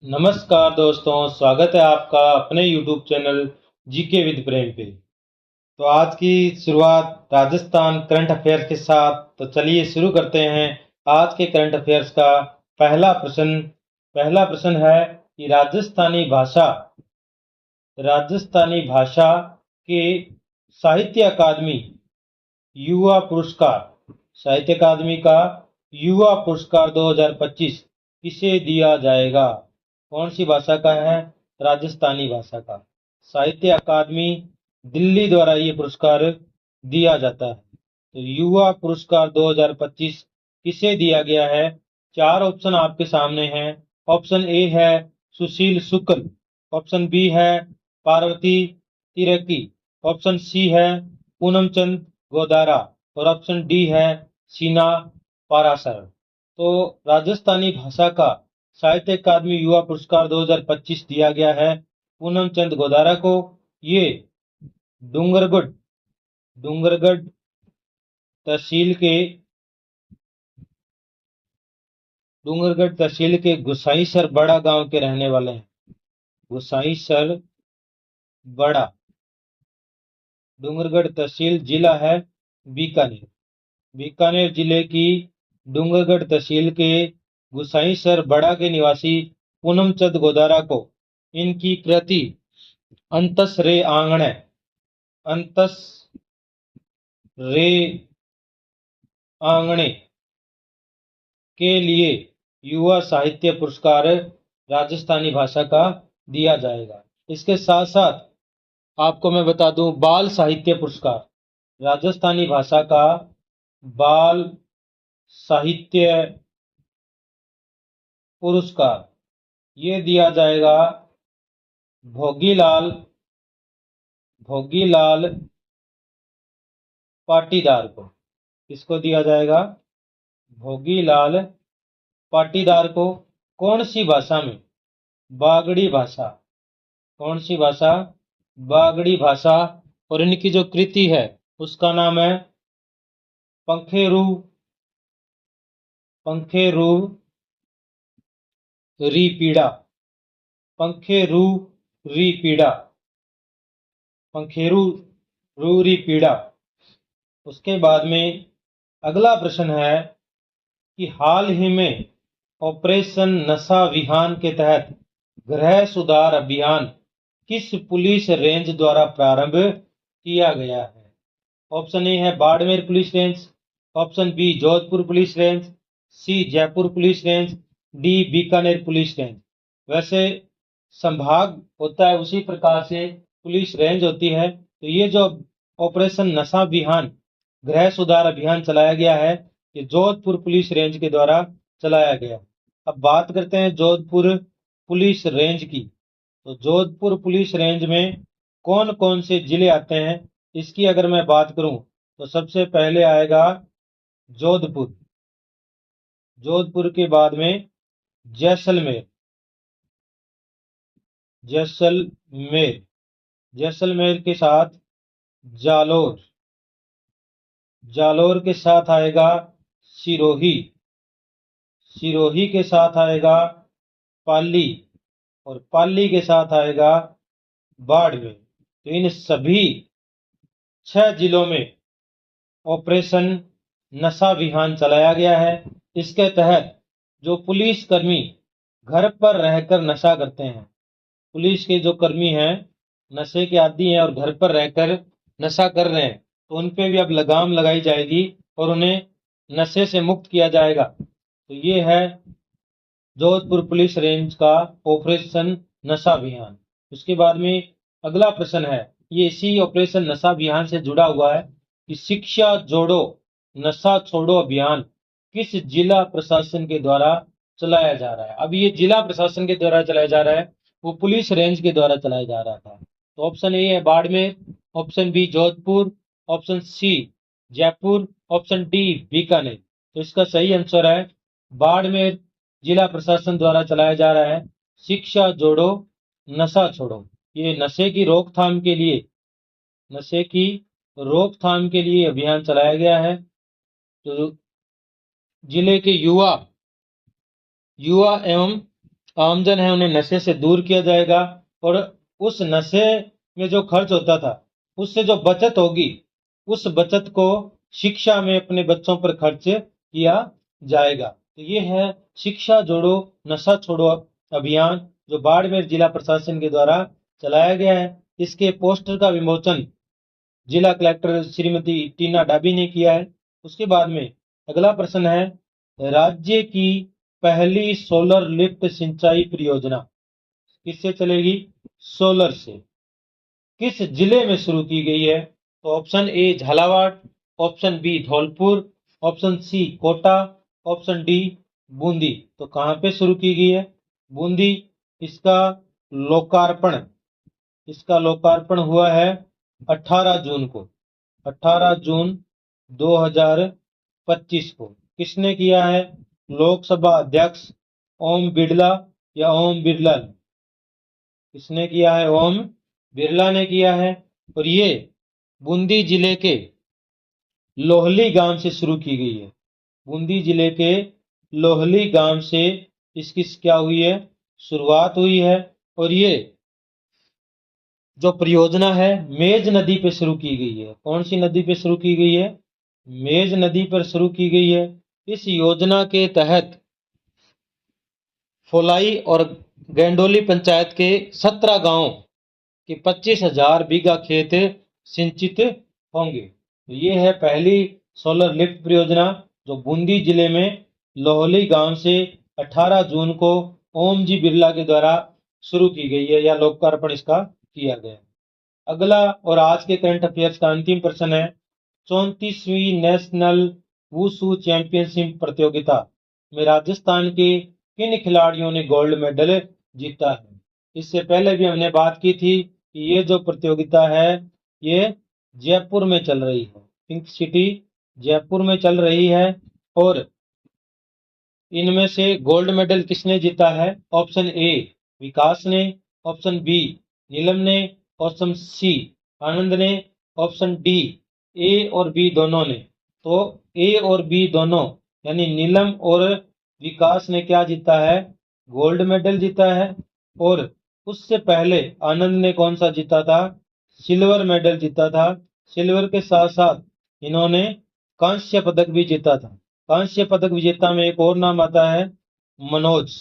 नमस्कार दोस्तों, स्वागत है आपका अपने YouTube चैनल जीके विद प्रेम पे। तो आज की शुरुआत राजस्थान करंट अफेयर्स के साथ। तो चलिए शुरू करते हैं आज के करंट अफेयर्स का। पहला प्रश्न है कि राजस्थानी भाषा के साहित्य अकादमी युवा पुरस्कार साहित्य अकादमी का युवा पुरस्कार 2025 किसे दिया जाएगा? कौन सी भाषा का है? राजस्थानी भाषा का। साहित्य अकादमी दिल्ली द्वारा ये पुरस्कार दिया जाता है। तो युवा पुरस्कार 2025 किसे दिया गया है? चार ऑप्शन आपके सामने हैं। ऑप्शन ए है सुशील शुक्ल, ऑप्शन बी है पार्वती तिरकी, ऑप्शन सी है पूनमचंद गोदारा और ऑप्शन डी है सीना पारासर। तो राजस्थानी भाषा का साहित्य अकादमी युवा पुरस्कार 2025 दिया गया है पूनमचंद गोदारा को। ये डूंगरगढ़ डूंगरगढ़ तहसील के गुसाईसर बड़ा गांव के रहने वाले हैं। गुसाईसर बड़ा, डूंगरगढ़ तहसील, जिला है बीकानेर। बीकानेर जिले की डूंगरगढ़ तहसील के गुसाईसर बड़ा के निवासी पूनमचंद गोदारा को इनकी कृति अंतस रे आंगणे के लिए युवा साहित्य पुरस्कार राजस्थानी भाषा का दिया जाएगा। इसके साथ साथ आपको मैं बता दूं, बाल साहित्य पुरस्कार, राजस्थानी भाषा का बाल साहित्य पुरस्कार ये दिया जाएगा भोगीलाल भोगीलाल पाटीदार को। किसको दिया जाएगा? भोगीलाल पाटीदार को। कौन सी भाषा में? बागड़ी भाषा। कौन सी भाषा? बागड़ी भाषा। और इनकी जो कृति है उसका नाम है पंखेरु पंखेरु री पीड़ा। पंखेरु री पीड़ा पंखेरु रू री पीड़ा। उसके बाद में अगला प्रश्न है कि हाल ही में ऑपरेशन नशा विहान के तहत गृह सुधार अभियान किस पुलिस रेंज द्वारा प्रारंभ किया गया है? ऑप्शन ए है Barmer police range, option B Jodhpur police range, C Jaipur police range, D Bikaner police range. वैसे संभाग होता है उसी प्रकार से पुलिस रेंज होती है। तो ये जो ऑपरेशन नशा विहान गृह सुधार अभियान चलाया गया है, ये जोधपुर पुलिस रेंज के द्वारा चलाया गया। अब बात करते हैं जोधपुर पुलिस रेंज की। तो जोधपुर पुलिस रेंज में कौन कौन से जिले आते हैं, इसकी अगर मैं बात करूं तो सबसे पहले आएगा जोधपुर। जोधपुर के बाद में जैसलमेर। जैसलमेर जैसलमेर के साथ जालोर। जालोर के साथ आएगा सिरोही। सिरोही के साथ आएगा पाली और पाली के साथ आएगा बाड़मेर। तो इन सभी 6 जिलों में ऑपरेशन नशा विहान चलाया गया है। इसके तहत जो पुलिस कर्मी घर पर रहकर नशा करते हैं, पुलिस के जो कर्मी हैं नशे के आदी हैं और घर पर रहकर नशा कर रहे हैं, तो उन पे भी अब लगाम लगाई जाएगी और उन्हें नशे से मुक्त किया जाएगा। तो ये है जोधपुर पुलिस रेंज का ऑपरेशन नशा अभियान। उसके बाद में अगला प्रश्न है, ये इसी ऑपरेशन नशा अभियान से जुड़ा हुआ है कि शिक्षा जोड़ो नशा छोड़ो अभियान किस जिला प्रशासन के द्वारा चलाया जा रहा है? अब ये जिला प्रशासन के द्वारा चलाया जा रहा है, वो पुलिस रेंज के द्वारा चलाया जा रहा था। तो ऑप्शन ए है Barmer, option B Jodhpur, option C Jaipur, option D Bikaner. तो इसका सही आंसर है बाड़मेर जिला प्रशासन द्वारा चलाया जा रहा है शिक्षा जोड़ो नशा छोड़ो। ये नशे की रोकथाम के लिए अभियान चलाया गया है। तो जिले के युवा युवा एवं आमजन है उन्हें नशे से दूर किया जाएगा और उस नशे में जो खर्च होता था उससे जो बचत होगी उस बचत को शिक्षा में अपने बच्चों पर खर्च किया जाएगा। तो ये है शिक्षा जोड़ो नशा छोड़ो अभियान जो बाड़मेर जिला प्रशासन के द्वारा चलाया गया है। इसके पोस्टर का विमोचन जिला कलेक्टर श्रीमती टीना डाबी ने किया है। उसके बाद में अगला प्रश्न है, राज्य की पहली सोलर लिफ्ट सिंचाई परियोजना किससे चलेगी? सोलर से। किस जिले में शुरू की गई है? तो option A Jhalawar, option B Dholpur, option C Kota, option D Bundi. तो कहां पे शुरू की गई है? बूंदी। इसका लोकार्पण हुआ है 18 जून को, 18 जून 2025 को। किसने किया है? लोकसभा अध्यक्ष ओम बिरला या ओम बिरला? किसने किया है? ओम बिरला ने किया है। और ये बूंदी जिले के लोहली गांव से शुरू की गई है। बूंदी जिले के लोहली गांव से इसकी क्या हुई है? शुरुआत हुई है। और ये जो परियोजना है मेज नदी पे शुरू की गई है। कौन सी नदी पे शुरू की गई है? मेज नदी पर शुरू की गई है। इस योजना के तहत फोलाई और गैंडोली पंचायत के 17 गांव के 25,000 बीघा खेत सिंचित होंगे। तो ये है पहली सोलर लिफ्ट परियोजना जो बूंदी जिले में लोहली गांव से 18 जून को ओम जी बिरला के द्वारा शुरू की गई है या लोकार्पण इसका किया गया। अगला और आज के करंट अफेयर्स का अंतिम प्रश्न है, 34वीं नेशनल वुशु चैंपियनशिप प्रतियोगिता में राजस्थान के किन खिलाड़ियों ने गोल्ड मेडल जीता है? इससे पहले भी हमने बात की थी कि ये जो प्रतियोगिता है ये जयपुर में चल रही है, पिंक सिटी जयपुर में चल रही है। और इनमें से गोल्ड मेडल किसने जीता है? ऑप्शन ए विकास ने, ऑप्शन बी नीलम ने, ऑप्शन सी आनंद ने, ऑप्शन डी ए और बी दोनों ने। तो ए और बी दोनों यानी नीलम और विकास ने क्या जीता है? गोल्ड मेडल जीता है। और उससे पहले आनंद ने कौन सा जीता था? सिल्वर मेडल जीता था। सिल्वर के साथ साथ इन्होंने कांस्य पदक भी जीता था। कांस्य पदक विजेता में एक और नाम आता है मनोज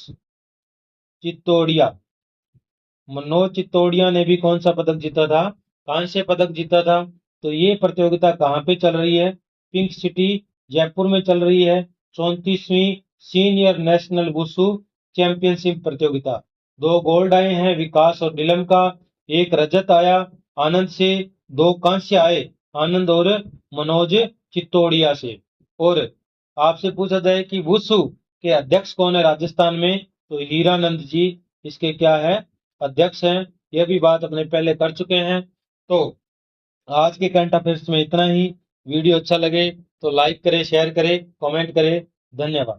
चित्तौड़िया। मनोज चित्तौड़िया ने भी कौन सा पदक जीता था? कांस्य पदक जीता था। तो ये प्रतियोगिता कहाँ पे चल रही है? पिंक सिटी जयपुर में चल रही है। 34वीं सीनियर नेशनल वुशु चैंपियनशिप प्रतियोगिता। 2 गोल्ड आए हैं विकास और नीलम का, 1 रजत आया आनंद से, 2 कांस्य आए आनंद और मनोज चित्तौड़िया से। और आपसे पूछा जाए कि वुशु के अध्यक्ष कौन है राजस्थान में? तो हीरानंद जी इसके क्या है? अध्यक्ष हैं। यह भी बात अपने पहले कर चुके हैं। तो आज के करंट अफेयर्स में इतना ही। वीडियो अच्छा लगे तो लाइक करें, शेयर करें, कमेंट करें। धन्यवाद।